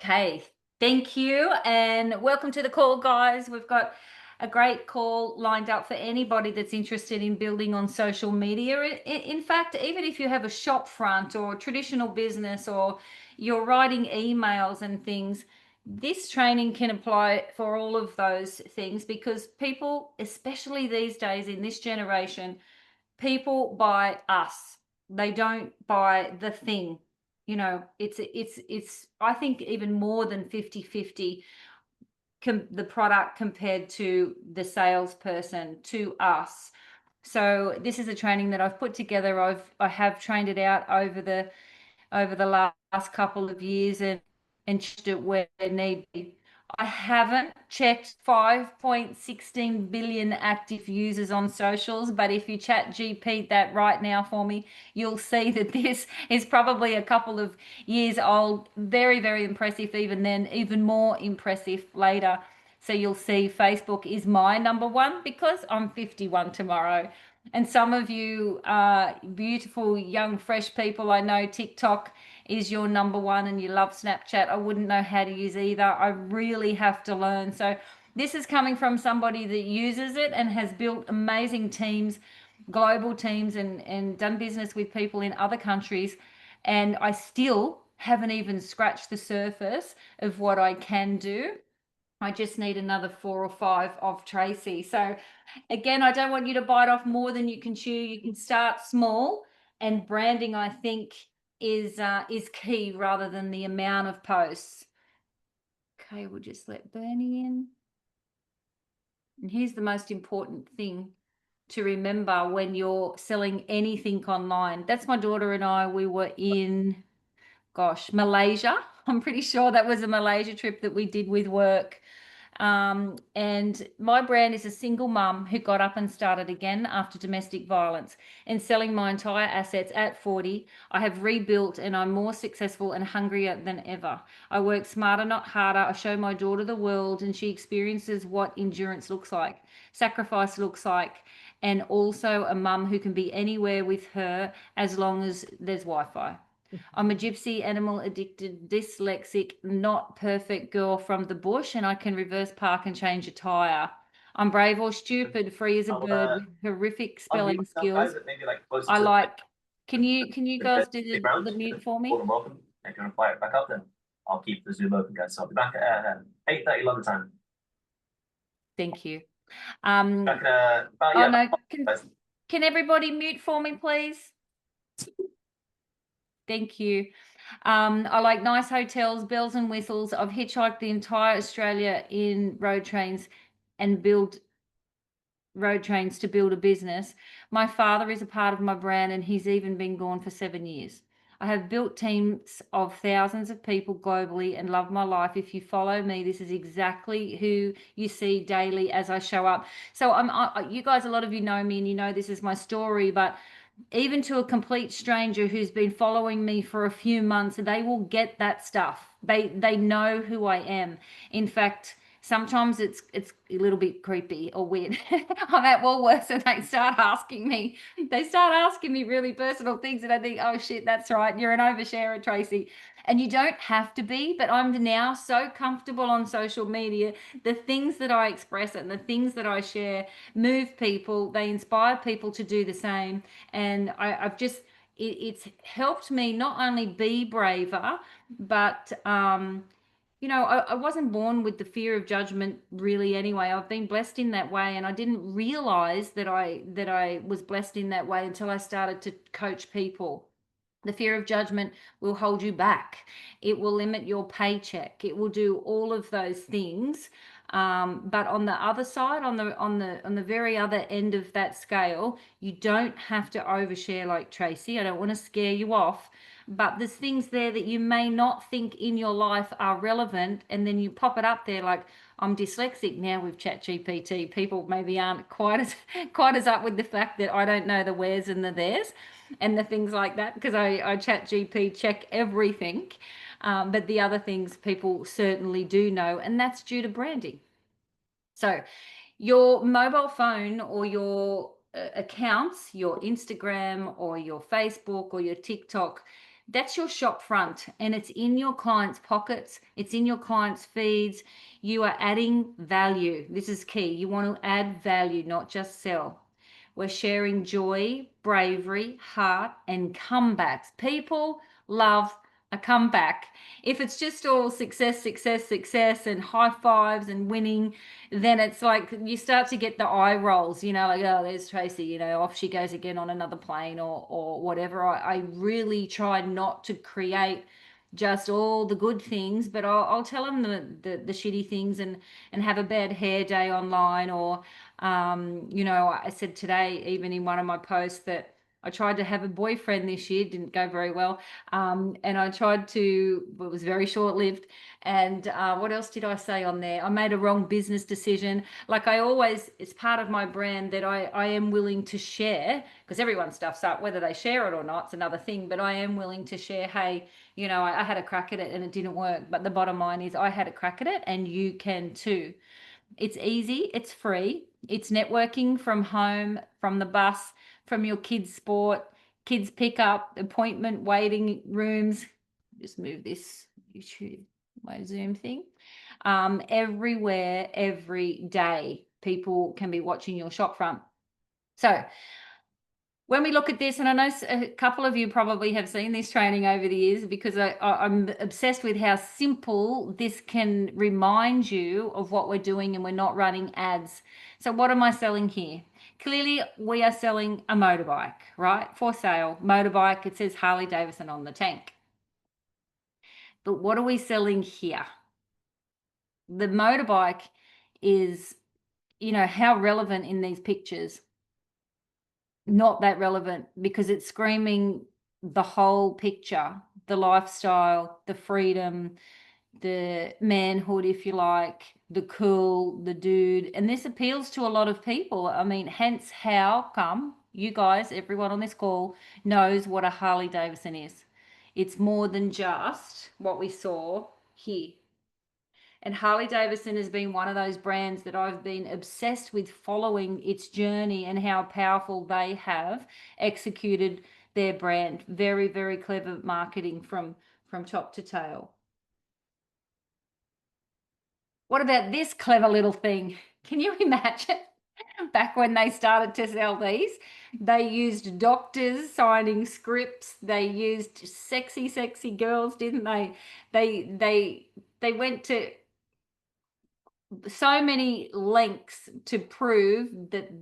Okay, thank you and welcome to the call, guys. We've got a great call lined up for anybody that's interested in building on social media. In fact, even if you have a shop front or a traditional business or you're writing emails and things, this training can apply for all of those things because people, especially these days in this generation, people buy us. They don't buy the thing. It's I think even more than 50-50 the product compared to the salesperson to us. So this is a training that I've put together. I have trained it out over the last couple of years and checked it where need be. I haven't checked 5.16 billion active users on socials, but if you chat GP that right now for me, you'll see that this is probably a couple of years old. Very, very impressive even then, even more impressive later. So you'll see Facebook is my number one because I'm 51 tomorrow. And some of you beautiful young fresh people, I know TikTok is your number one and you love Snapchat. I wouldn't know how to use either. I really have to learn. So this is coming from somebody that uses it and has built amazing teams, global teams, and done business with people in other countries. And I still haven't even scratched the surface of what I can do. I just need another 4 or 5 of Tracey. So again, I don't want you to bite off more than you can chew. You can start small, and branding, I think, is key rather than the amount of posts. Okay, we'll just let Bernie in. And here's the most important thing to remember when you're selling anything online. That's my daughter and I. We were in, Malaysia. I'm pretty sure that was a Malaysia trip that we did with work. And my brand is a single mum who got up and started again after domestic violence. And selling my entire assets at 40, I have rebuilt and I'm more successful and hungrier than ever. I work smarter, not harder. I show my daughter the world and she experiences what endurance looks like, sacrifice looks like, and also a mum who can be anywhere with her as long as there's Wi-Fi. I'm a gypsy, animal addicted, dyslexic, not perfect girl from the bush, and I can reverse park and change a tire. I'm brave or stupid, free as a bird with horrific spelling skills. I like. Can you guys do the mute for me? More than welcome. If you want to fire it back up, then I'll keep the Zoom open, guys. So I'll be back at 8:30 London time. Thank you. Back about, oh no, can everybody mute for me, please? Thank you. I like nice hotels, bells and whistles. I've hitchhiked the entire Australia in road trains and build road trains to build a business. My father is a part of my brand and he's even been gone for 7 years. I have built teams of thousands of people globally and love my life. If you follow me, this is exactly who you see daily as I show up. So you guys, a lot of you know me and you know this is my story, but even to a complete stranger who's been following me for a few months, they will get that stuff. They know who I am. In fact, sometimes it's a little bit creepy or weird. I'm at Woolworths and they start asking me really personal things, and I think, oh shit, that's right, you're an oversharer, Tracey. And you don't have to be, but I'm now so comfortable on social media. The things that I express and the things that I share move people. They inspire people to do the same. And I've just, it's helped me not only be braver, but I wasn't born with the fear of judgment really anyway. I've been blessed in that way, and I didn't realize that I was blessed in that way until I started to coach people. The fear of judgment will hold you back. It will limit your paycheck. It will do all of those things. But on the other side, on the very other end of that scale, you don't have to overshare like Tracey. I don't want to scare you off, but there's things there that you may not think in your life are relevant, and then you pop it up there like, I'm dyslexic now with ChatGPT. People maybe aren't quite as up with the fact that I don't know the wheres and the theirs and the things like that, because I ChatGPT check everything. But the other things people certainly do know, and that's due to branding. So your mobile phone or your accounts, your Instagram or your Facebook or your TikTok, That's your shop front, and it's in your clients' pockets. It's in your clients' feeds. You are adding value. This is key. You want to add value, not just sell. We're sharing joy, bravery, heart, and comebacks. People love a comeback. If it's just all success, success, success, and high fives and winning, then it's like you start to get the eye rolls, like, oh, there's Tracey, off she goes again on another plane or whatever. I really try not to create just all the good things, but I'll tell them the shitty things and have a bad hair day online. Or I said today, even in one of my posts, that I tried to have a boyfriend this year, didn't go very well. And I tried to, it was very short lived. And what else did I say on there? I made a wrong business decision. Like I always, it's part of my brand that I am willing to share, because everyone stuffs up, whether they share it or not, it's another thing. But I am willing to share, hey, I had a crack at it and it didn't work. But the bottom line is I had a crack at it and you can too. It's easy, it's free, it's networking from home, from the bus, from your kids' sport, kids' pickup, appointment waiting rooms. Just move this YouTube, my Zoom thing. Everywhere, every day, people can be watching your shop front. So when we look at this, and I know a couple of you probably have seen this training over the years, because I'm obsessed with how simple this can remind you of what we're doing, and we're not running ads. So what am I selling here? Clearly, we are selling a motorbike, right? For sale, motorbike. It says Harley Davidson on the tank. But what are we selling here? The motorbike is, how relevant in these pictures? Not that relevant, because it's screaming the whole picture, the lifestyle, the freedom, the manhood, if you like, the cool, the dude. And this appeals to a lot of people. I mean, hence how come you guys, everyone on this call, knows what a Harley Davidson is. It's more than just what we saw here. And Harley Davidson has been one of those brands that I've been obsessed with, following its journey and how powerful they have executed their brand. Very, very clever marketing from top to tail. What about this clever little thing? Can you imagine? Back when they started to sell these, they used doctors signing scripts. They used sexy, sexy girls, didn't they? They went to so many lengths to prove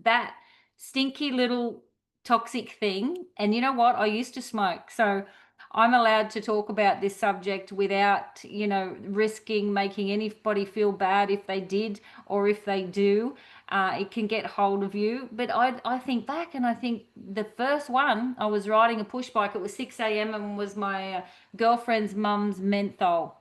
that stinky little toxic thing. And you know what? I used to smoke. So I'm allowed to talk about this subject without, risking making anybody feel bad if they did or if they do. It can get hold of you. But I think back and I think the first one, I was riding a push bike. It was 6 a.m. and was my girlfriend's mum's menthol.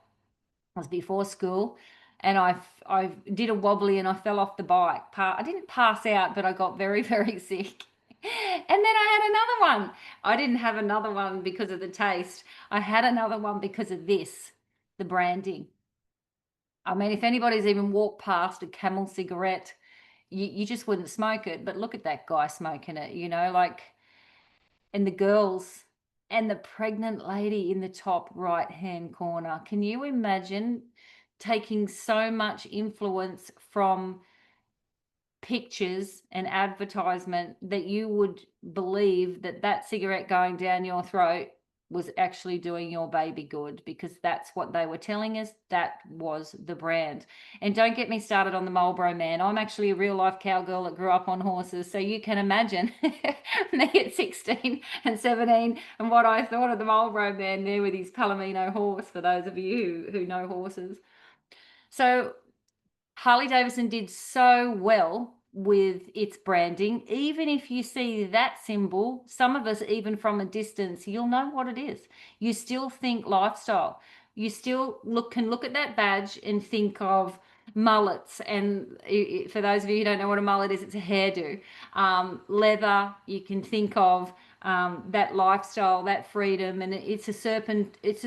It was before school. And I did a wobbly and I fell off the bike. I didn't pass out, but I got very, very sick. And then I had another one. I didn't have another one because of the taste. I had another one because of this, the branding. I mean, if anybody's even walked past a Camel cigarette, you just wouldn't smoke it. But look at that guy smoking it, and the girls and the pregnant lady in the top right-hand corner. Can you imagine taking so much influence from pictures and advertisement that you would believe that cigarette going down your throat was actually doing your baby good? Because that's what they were telling us. That was the brand. And don't get me started on the Marlboro Man. I'm actually a real life cowgirl that grew up on horses. So you can imagine me at 16 and 17 and what I thought of the Marlboro Man there with his Palomino horse, for those of you who know horses. So Harley Davidson did so well with its branding. Even if you see that symbol, some of us, even from a distance, you'll know what it is. You still think lifestyle. You still can look at that badge and think of mullets. And for those of you who don't know what a mullet is, it's a hairdo. Leather, you can think of that lifestyle, that freedom, and it's a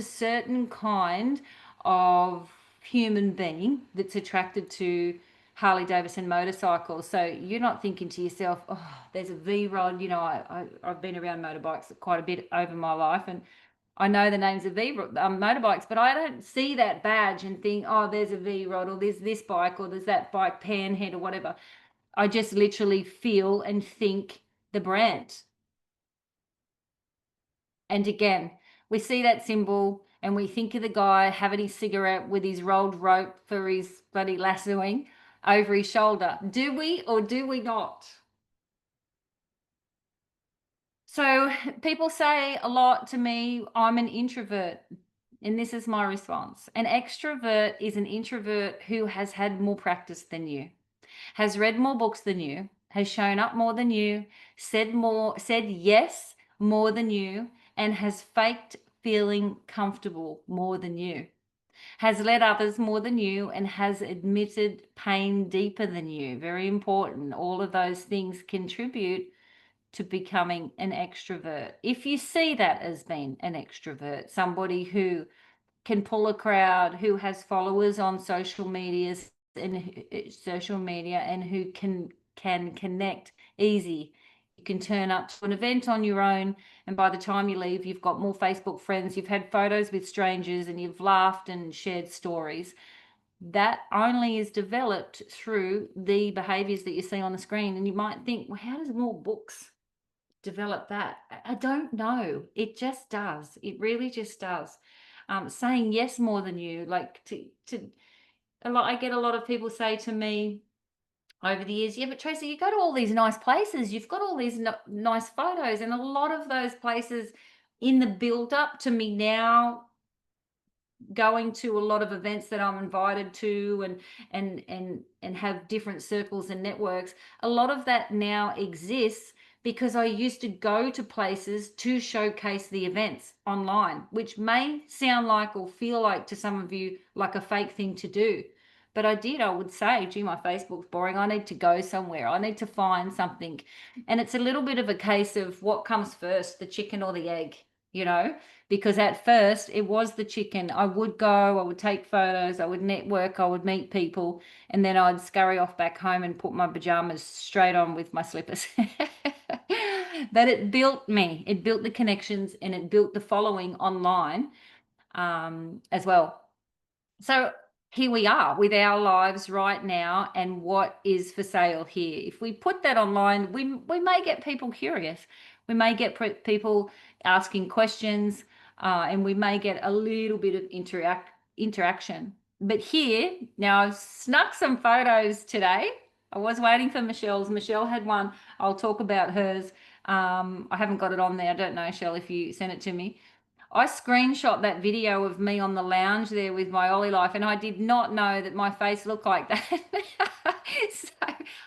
certain kind of human being that's attracted to Harley Davidson motorcycles. So you're not thinking to yourself, oh, there's a V-Rod. I've been around motorbikes quite a bit over my life, and I know the names of motorbikes, but I don't see that badge and think, oh, there's a V-Rod, or there's this bike, or there's that bike, Panhead, or whatever. I just literally feel and think the brand. And again, we see that symbol and we think of the guy having his cigarette with his rolled rope for his bloody lassoing over his shoulder. Do we or do we not? So people say a lot to me, I'm an introvert. And this is my response. An extrovert is an introvert who has had more practice than you, has read more books than you, has shown up more than you, said yes more than you, and has faked feeling comfortable more than you, has led others more than you, and has admitted pain deeper than you. Very important. All of those things contribute to becoming an extrovert. If you see that as being an extrovert, somebody who can pull a crowd, who has followers on social media and who can connect easy. You can turn up to an event on your own, and by the time you leave, you've got more Facebook friends, you've had photos with strangers, and you've laughed and shared stories. That only is developed through the behaviors that you see on the screen. And you might think, well, how does more books develop that? I don't know. It just does. It really just does. Saying yes more than you, like to a lot. I get a lot of people say to me over the years, yeah, but Tracey, you go to all these nice places, you've got all these nice photos, and a lot of those places in the build up to me now going to a lot of events that I'm invited to and have different circles and networks. A lot of that now exists because I used to go to places to showcase the events online, which may sound like or feel like to some of you like a fake thing to do. But I would say, gee, my Facebook's boring. I need to go somewhere. I need to find something. And it's a little bit of a case of what comes first, the chicken or the egg, you know? Because at first it was the chicken. I would go, I would take photos, I would network, I would meet people, and then I'd scurry off back home and put my pajamas straight on with my slippers. But it built me, it built the connections, and it built the following online as well. So here we are with our lives right now and what is for sale here. If we put that online, we may get people curious. We may get people asking questions, and we may get a little bit of interaction. But here, now I've snuck some photos today. I was waiting for Michelle's. Michelle had one. I'll talk about hers. I haven't got it on there. I don't know, Michelle, if you sent it to me. I screenshot that video of me on the lounge there with my Olylife, and I did not know that my face looked like that. So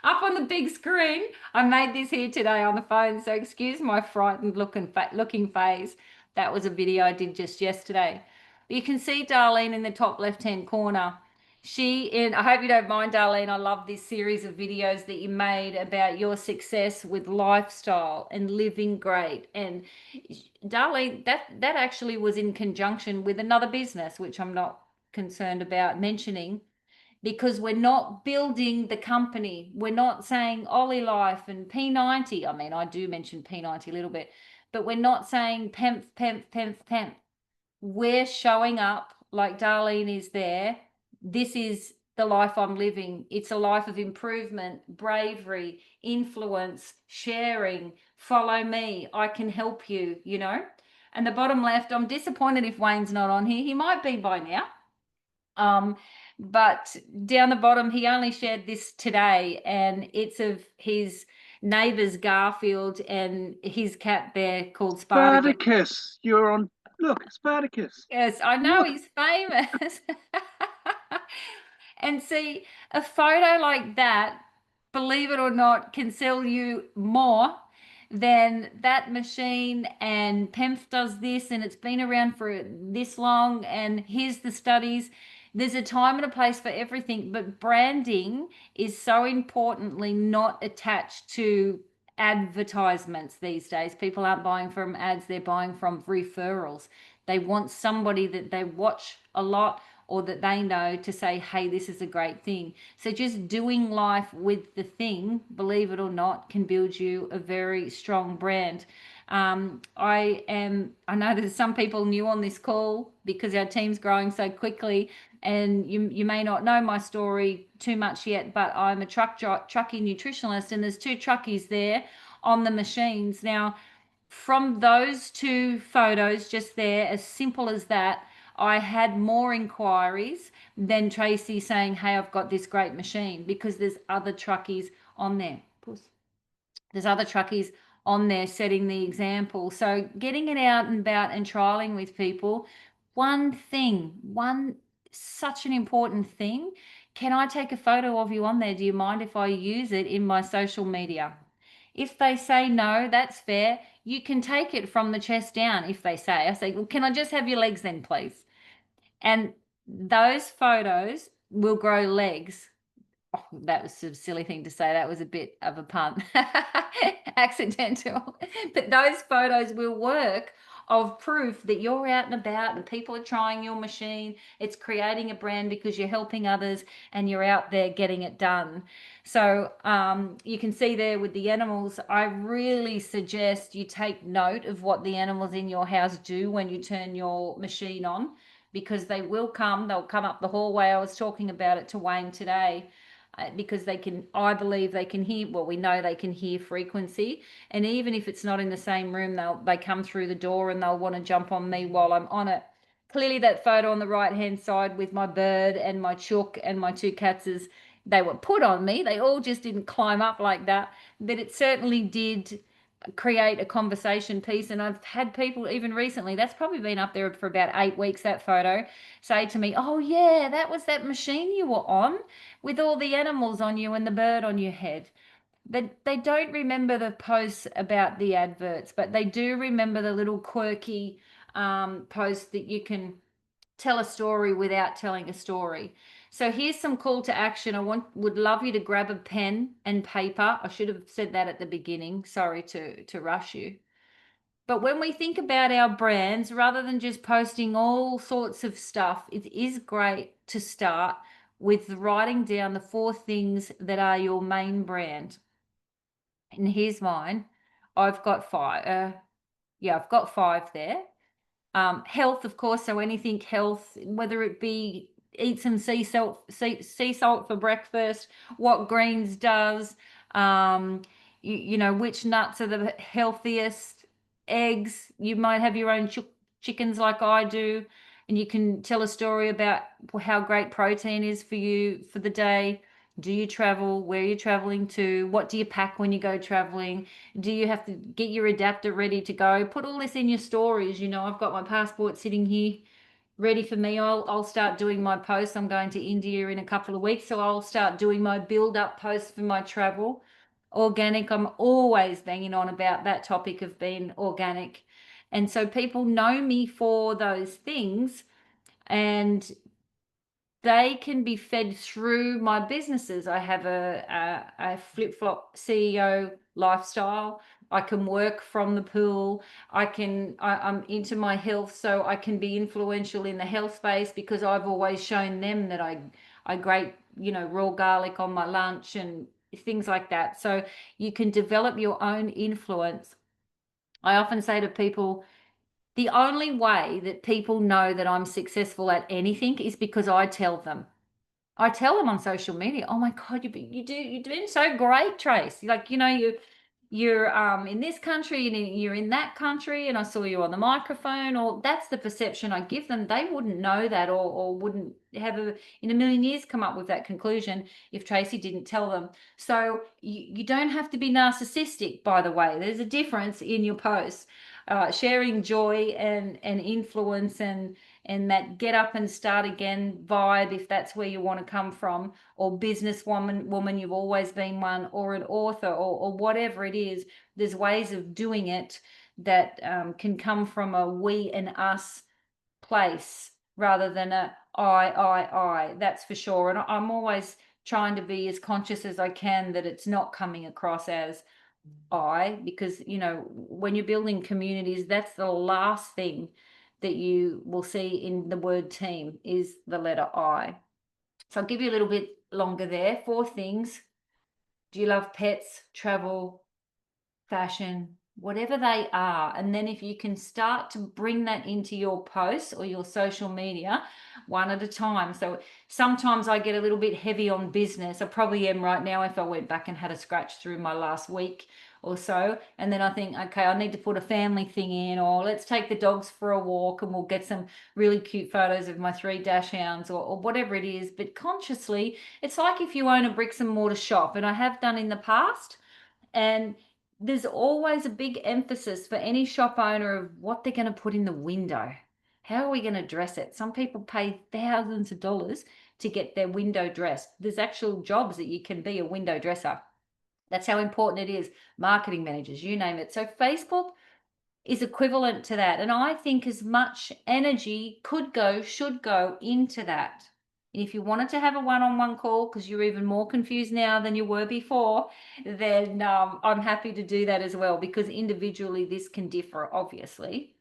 up on the big screen, I made this here today on the phone, so excuse my frightened looking face. That was a video I did just yesterday. But you can see Darlene in the top left-hand corner. I hope you don't mind, Darlene, I love this series of videos that you made about your success with lifestyle and living great. And Darlene, that actually was in conjunction with another business, which I'm not concerned about mentioning, because we're not building the company. We're not saying Olylife and P90. I mean, I do mention P90 a little bit, but we're not saying PEMF. We're showing up like Darlene is there. This is the life I'm living. It's a life of improvement, bravery, influence, sharing, follow me, I can help you, you know. And the bottom left, I'm disappointed if Wayne's not on here. He might be by now. But down the bottom, he only shared this today, and it's of his neighbours Garfield and his cat there called Spartacus. Spartacus, you're on. Look, Spartacus. Yes, I know, Look. he's famous. And see, a photo like that, believe it or not, can sell you more than that machine, and PEMF does this and it's been around for this long, and here's the studies. There's a time and a place for everything, but branding is so importantly not attached to advertisements these days. People aren't buying from ads, they're buying from referrals. They want somebody that they watch a lot or that they know to say, hey, this is a great thing. So just doing life with the thing, believe it or not, can build you a very strong brand. I know there's some people new on this call because our team's growing so quickly, and you may not know my story too much yet, but I'm a truckie nutritionalist, and there's 2 truckies there on the machines. Now, from those 2 photos just there, as simple as that, I had more inquiries than Tracey saying, hey, I've got this great machine, because there's other truckies on there. There's other truckies on there setting the example. So getting it out and about and trialing with people, such an important thing. Can I take a photo of you on there? Do you mind if I use it in my social media? If they say no, that's fair. You can take it from the chest down. If they say, I say, well, can I just have your legs then, please? And those photos will grow legs. Oh, that was a silly thing to say. That was a bit of a pun. Accidental. But those photos will work of proof that you're out and about and people are trying your machine. It's creating a brand because you're helping others and you're out there getting it done. So you can see there with the animals, I really suggest you take note of what the animals in your house do when you turn your machine on, because they'll come up the hallway. I was talking about it to Wayne today. Because I believe they can hear, well, we know they can hear frequency. And even if it's not in the same room, they come through the door and they'll want to jump on me while I'm on it. Clearly that photo on the right-hand side with my bird and my chook and my 2 cats, they were put on me. They all just didn't climb up like that. But it certainly did create a conversation piece. And I've had people even recently, that's probably been up there for about 8 weeks, that photo, say to me, oh yeah, that was that machine you were on with all the animals on you and the bird on your head. They don't remember the posts about the adverts, but they do remember the little quirky posts that you can tell a story without telling a story. So here's some call to action. Would love you to grab a pen and paper. I should have said that at the beginning. Sorry to rush you. But when we think about our brands, rather than just posting all sorts of stuff, it is great to start with writing down the 4 things that are your main brand. And here's mine. I've got 5. I've got 5 there. Health, of course, so anything health, whether it be eat some sea salt for breakfast, what greens does, which nuts are the healthiest, eggs. You might have your own chickens like I do, and you can tell a story about how great protein is for you for the day. Do you travel? Where are you traveling to? What do you pack when you go traveling? Do you have to get your adapter ready to go? Put all this in your stories. I've got my passport sitting here ready for me. I'll start doing my posts. I'm going to India in a couple of weeks, so I'll start doing my build-up posts for my travel. Organic, I'm always banging on about that topic of being organic. And so people know me for those things, and they can be fed through my businesses. I have a flip-flop CEO lifestyle. I can work from the pool. I'm into my health, so I can be influential in the health space because I've always shown them that I grate, raw garlic on my lunch and things like that. So you can develop your own influence. I often say to people, the only way that people know that I'm successful at anything is because I tell them. I tell them on social media, oh my God, you're doing so great, Trace. Like, you're in this country and you're in that country, and I saw you on the microphone, or that's the perception I give them. They wouldn't know that, or wouldn't have in a million years come up with that conclusion if Tracey didn't tell them. So you don't have to be narcissistic, by the way. There's a difference in your posts. Sharing joy and influence and that get up and start again vibe, if that's where you want to come from, or woman, you've always been one, or an author, or whatever it is. There's ways of doing it that can come from a we and us place rather than a I, that's for sure. And I'm always trying to be as conscious as I can that it's not coming across as because when you're building communities, that's the last thing that you will see in the word team is the letter I. So I'll give you a little bit longer there. 4 things. Do you love pets, travel, fashion, whatever they are. And then if you can start to bring that into your posts or your social media one at a time. So sometimes I get a little bit heavy on business. I probably am right now if I went back and had a scratch through my last week or so. And then I think, okay, I need to put a family thing in, or let's take the dogs for a walk and we'll get some really cute photos of my 3 dash hounds, or whatever it is. But consciously, it's like if you own a bricks and mortar shop, and I have done in the past, and there's always a big emphasis for any shop owner of what they're going to put in the window. How are we going to dress it? Some people pay thousands of dollars to get their window dressed. There's actual jobs that you can be a window dresser. That's how important it is. Marketing managers, you name it. So Facebook is equivalent to that. And I think as much energy should go into that. If you wanted to have a one-on-one call because you're even more confused now than you were before, then I'm happy to do that as well, because individually this can differ, obviously.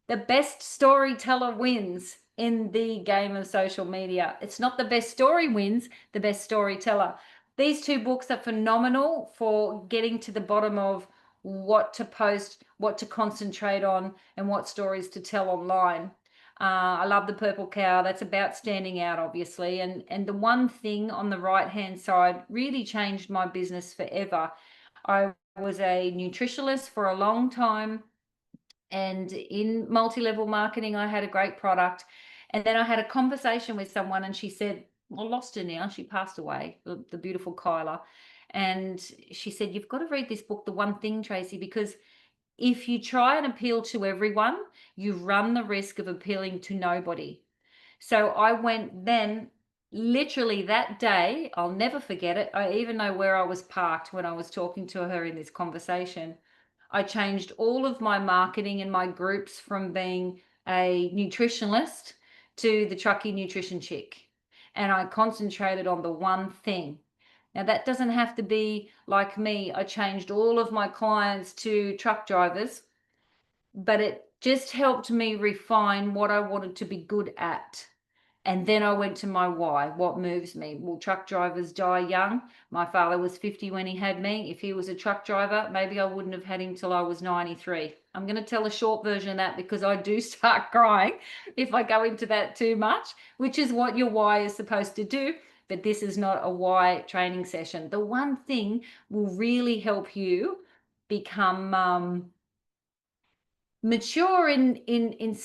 The best storyteller wins in the game of social media. It's not the best story wins, the best storyteller. These 2 books are phenomenal for getting to the bottom of what to post, what to concentrate on, and what stories to tell online. I love The Purple Cow. That's about standing out, obviously. And the one thing on the right-hand side really changed my business forever. I was a nutritionist for a long time, and in multi-level marketing, I had a great product. And then I had a conversation with someone, and she said, I lost her now. She passed away, the beautiful Kyla. And she said, you've got to read this book, The One Thing, Tracey, because if you try and appeal to everyone, you run the risk of appealing to nobody. So I went then, literally that day, I'll never forget it. I even know where I was parked when I was talking to her in this conversation. I changed all of my marketing and my groups from being a nutritionist to the trucky nutrition chick. And I concentrated on the one thing. Now, that doesn't have to be like me. I changed all of my clients to truck drivers, but it just helped me refine what I wanted to be good at. And then I went to my why. What moves me? Well, truck drivers die young. My father was 50 when he had me. If he was a truck driver, maybe I wouldn't have had him till I was 93. I'm going to tell a short version of that because I do start crying if I go into that too much, which is what your why is supposed to do. But this is not a why training session. The one thing will really help you become mature in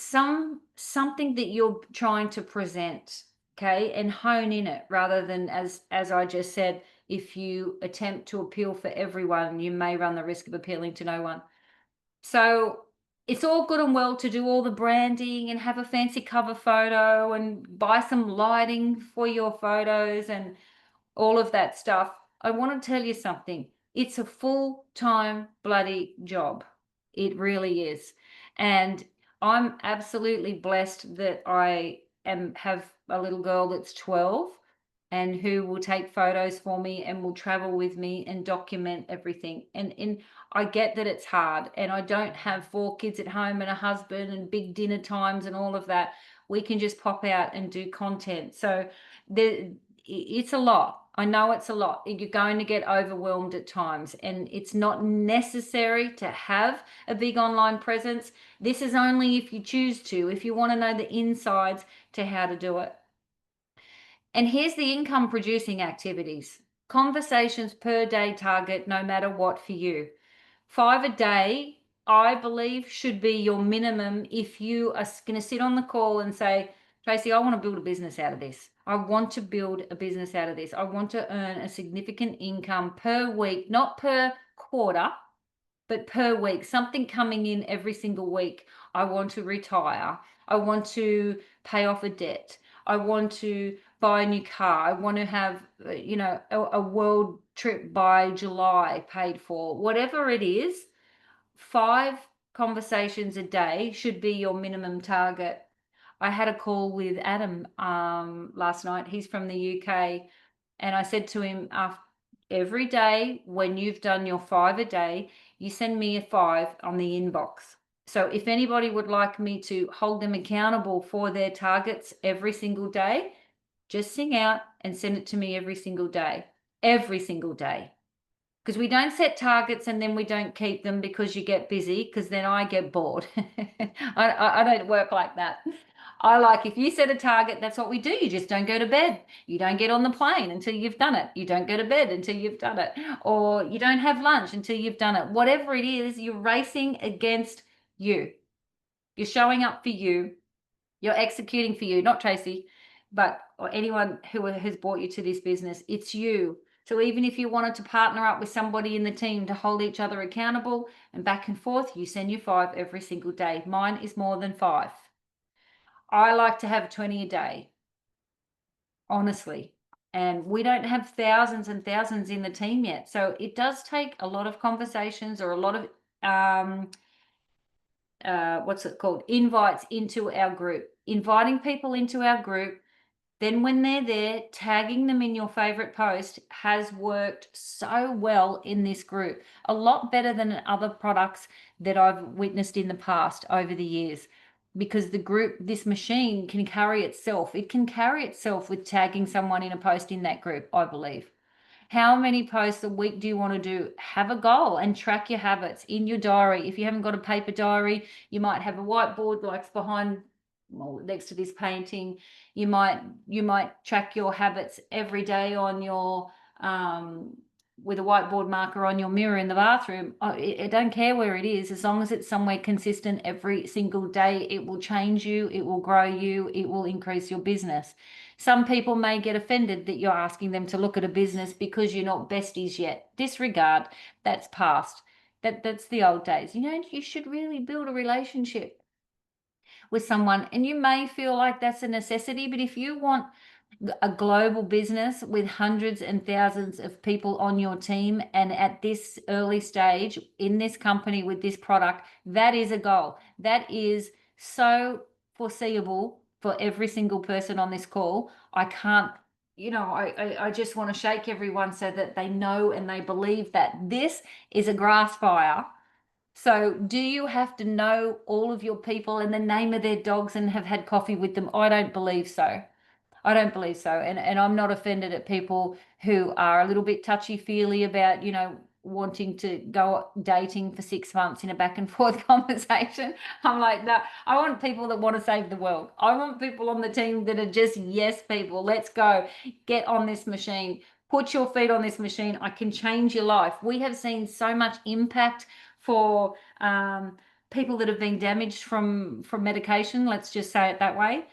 something that you're trying to present, okay, and hone in it, rather than, as I just said, if you attempt to appeal for everyone, you may run the risk of appealing to no one. So it's all good and well to do all the branding and have a fancy cover photo and buy some lighting for your photos and all of that stuff. I want to tell you something. It's a full-time bloody job. It really is. And I'm absolutely blessed that I have a little girl that's 12 and who will take photos for me and will travel with me and document everything. And I get that it's hard, and I don't have 4 kids at home and a husband and big dinner times and all of that. We can just pop out and do content. So it's a lot. I know it's a lot. You're going to get overwhelmed at times, and it's not necessary to have a big online presence. This is only if you choose to, if you want to know the insides to how to do it. And here's the income producing activities. Conversations per day target, no matter what for you. 5 a day, I believe, should be your minimum if you are going to sit on the call and say, Tracey, I want to build a business out of this. I want to build a business out of this. I want to earn a significant income per week, not per quarter, but per week, something coming in every single week. I want to retire. I want to pay off a debt. I want to buy a new car. I want to have, a world trip by July paid for. Whatever it is, 5 conversations a day should be your minimum target. I had a call with Adam last night. He's from the UK. And I said to him, every day when you've done your 5 a day, you send me a 5 on the inbox. So if anybody would like me to hold them accountable for their targets every single day, just sing out and send it to me every single day. Every single day. Because we don't set targets and then we don't keep them because you get busy, because then I get bored. I don't work like that. I like, if you set a target, that's what we do. You just don't go to bed. You don't get on the plane until you've done it. You don't go to bed until you've done it. Or you don't have lunch until you've done it. Whatever it is, you're racing against you. You're showing up for you. You're executing for you, not Tracey, but or anyone who has brought you to this business. It's you. So even if you wanted to partner up with somebody in the team to hold each other accountable and back and forth, you send you 5 every single day. Mine is more than 5. I like to have 20 a day, honestly. And we don't have thousands and thousands in the team yet. So it does take a lot of conversations or a lot of what's it called? Invites into our group, inviting people into our group. Then when they're there, tagging them in your favorite post has worked so well in this group, a lot better than other products that I've witnessed in the past over the years, because the group, this machine can carry itself. It can carry itself with tagging someone in a post in that group, I believe. How many posts a week do you want to do? Have a goal and track your habits in your diary. If you haven't got a paper diary, you might have a whiteboard like behind, well, next to this painting. You might track your habits every day on your with a whiteboard marker on your mirror in the bathroom. I don't care where it is, as long as it's somewhere consistent every single day. It will change you, it will grow you, it will increase your business. Some people may get offended that you're asking them to look at a business because you're not besties yet. Disregard, that's past. That's the old days. You know, you should really build a relationship with someone, and you may feel like that's a necessity, but if you want a global business with hundreds and thousands of people on your team, and at this early stage in this company with this product, that is a goal. That is so foreseeable for every single person on this call. I can't, I just want to shake everyone so that they know and they believe that this is a grass fire. So do you have to know all of your people and the name of their dogs and have had coffee with them? I don't believe so. I don't believe so. And I'm not offended at people who are a little bit touchy-feely about, wanting to go dating for 6 months in a back and forth conversation. I'm like, no, I want people that want to save the world. I want people on the team that are just yes people. Let's go. Get on this machine. Put your feet on this machine. I can change your life. We have seen so much impact for people that have been damaged from medication. Let's just say it that way.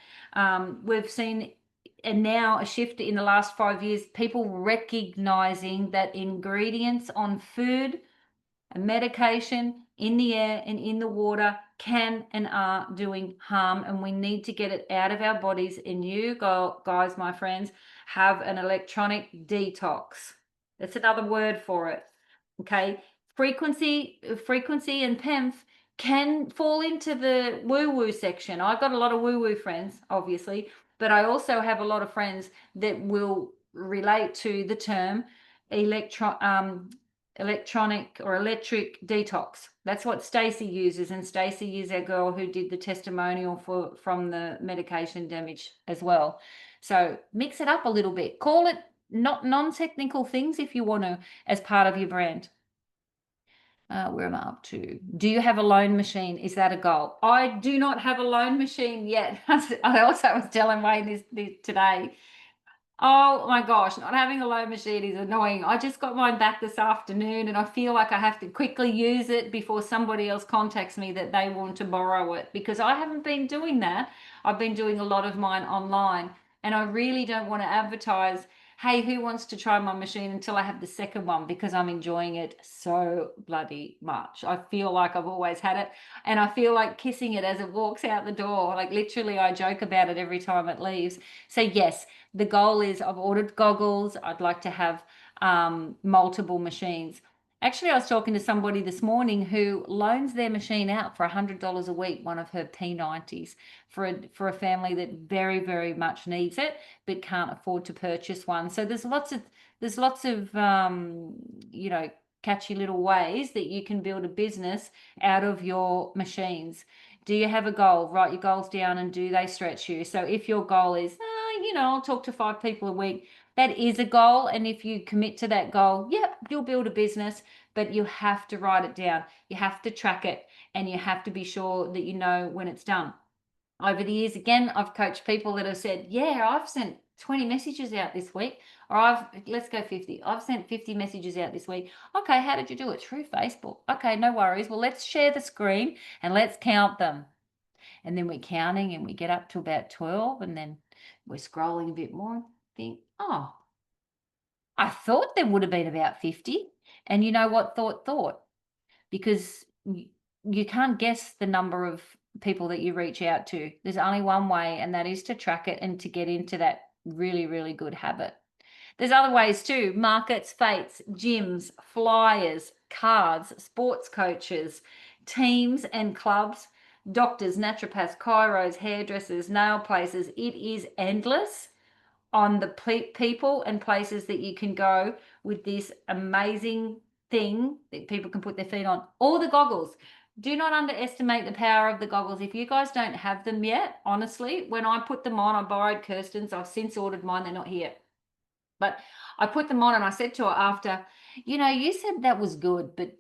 We've seen, and now a shift in the last 5 years, people recognizing that ingredients on food and medication in the air and in the water can and are doing harm, and we need to get it out of our bodies. And you guys, my friends, have an electronic detox. That's another word for it. Okay. Frequency and PEMF can fall into the woo-woo section. I've got a lot of woo-woo friends, obviously, but I also have a lot of friends that will relate to the term electronic or electric detox. That's what Stacey uses, and Stacey is our girl who did the testimonial from the medication damage as well. So mix it up a little bit. Call it not non-technical things if you want to, as part of your brand. Where am I up to? Do you have a loan machine? Is that a goal? I do not have a loan machine yet. I also was telling Wayne this today. Oh my gosh, not having a loan machine is annoying. I just got mine back this afternoon and I feel like I have to quickly use it before somebody else contacts me that they want to borrow it, because I haven't been doing that. I've been doing a lot of mine online, and I really don't want to advertise, hey, who wants to try my machine, until I have the second one, because I'm enjoying it so bloody much. I feel like I've always had it, and I feel like kissing it as it walks out the door. Like literally, I joke about it every time it leaves. So yes, the goal is I've ordered goggles. I'd like to have multiple machines. Actually, I was talking to somebody this morning who loans their machine out for $100 a week, one of her P90s, for a family that very, very much needs it but can't afford to purchase one. So there's lots of catchy little ways that you can build a business out of your machines. Do you have a goal? Write your goals down, and do they stretch you? So if your goal is, I'll talk to 5 people a week, that is a goal. And if you commit to that goal, yeah, you'll build a business, but you have to write it down. You have to track it, and you have to be sure that you know when it's done. Over the years, again, I've coached people that have said, yeah, I've sent 20 messages out this week, or let's go 50. I've sent 50 messages out this week. Okay, how did you do it? Through Facebook. Okay, no worries. Well, let's share the screen and let's count them. And then we're counting and we get up to about 12, and then we're scrolling a bit more and think, oh, I thought there would have been about 50. And you know what? Thought. Because you can't guess the number of people that you reach out to. There's only one way, and that is to track it and to get into that really, really good habit. There's other ways too: markets, fates, gyms, flyers, cards, sports coaches, teams and clubs, doctors, naturopaths, chiros, hairdressers, nail places. It is endless on the people and places that you can go with this amazing thing that people can put their feet on. All the goggles. Do not underestimate the power of the goggles. If you guys don't have them yet, honestly, when I put them on, I borrowed Kirsten's. I've since ordered mine. They're not here. But I put them on and I said to her after, you said that was good, but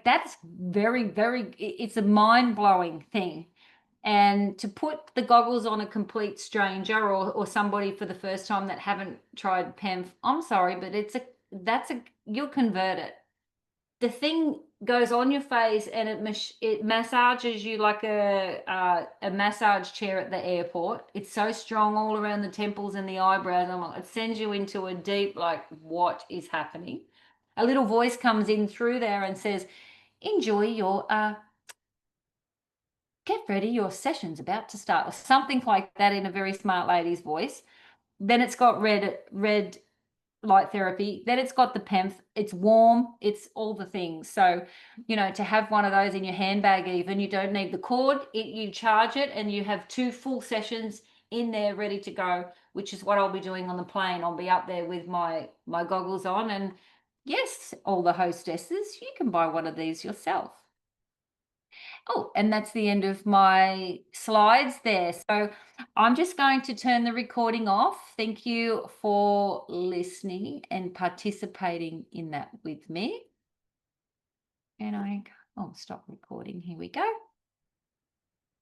that's very, very, it's a mind-blowing thing. And to put the goggles on a complete stranger or somebody for the first time that haven't tried PEMF, I'm sorry, but you'll convert it. The thing goes on your face and it massages you like a massage chair at the airport. It's so strong all around the temples and the eyebrows. It sends you into a deep, like, what is happening? A little voice comes in through there and says, enjoy your get ready, your session's about to start, or something like that in a very smart lady's voice. Then it's got red light therapy. Then it's got the PEMF. It's warm. It's all the things. So, to have one of those in your handbag, even, you don't need the cord. You charge it and you have 2 full sessions in there ready to go, which is what I'll be doing on the plane. I'll be up there with my goggles on. And yes, all the hostesses, you can buy one of these yourself. Oh, and that's the end of my slides there. So I'm just going to turn the recording off. Thank you for listening and participating in that with me. And stop recording. Here we go.